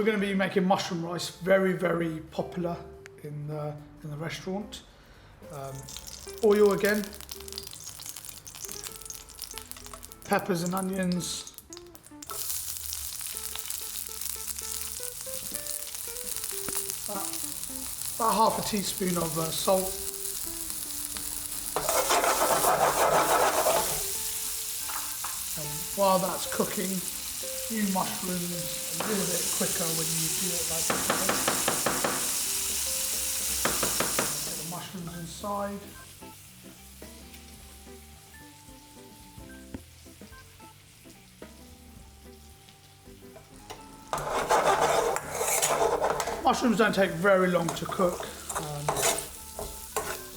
going to be making mushroom rice, very, very popular in the restaurant. Oil again, peppers and onions, about half a teaspoon of salt, and while that's cooking, new mushrooms a little bit quicker when you do it like this. Get the mushrooms inside. Mushrooms don't take very long to cook.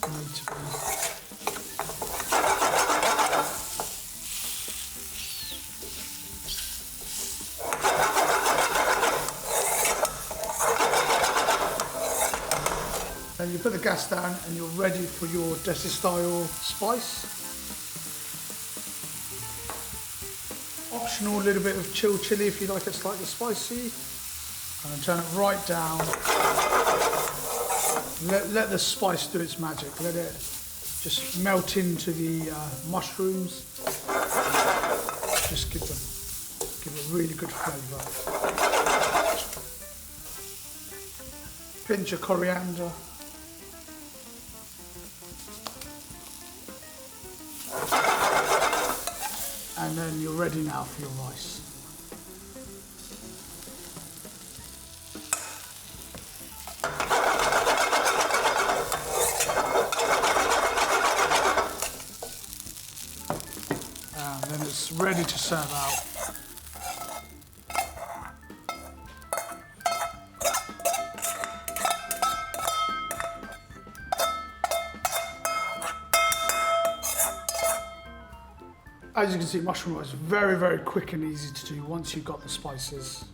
Need to be Then you put the gas down and you're ready for your Desi-Style spice. Optional, a little bit of chilled chili if you like it slightly spicy. And then turn it right down. Let the spice do its magic. Let it just melt into the mushrooms. Just give it a really good flavour. Pinch of coriander. And then you're ready now for your rice. And then it's ready to serve out. As you can see, mushroom rice is very, very quick and easy to do once you've got the spices.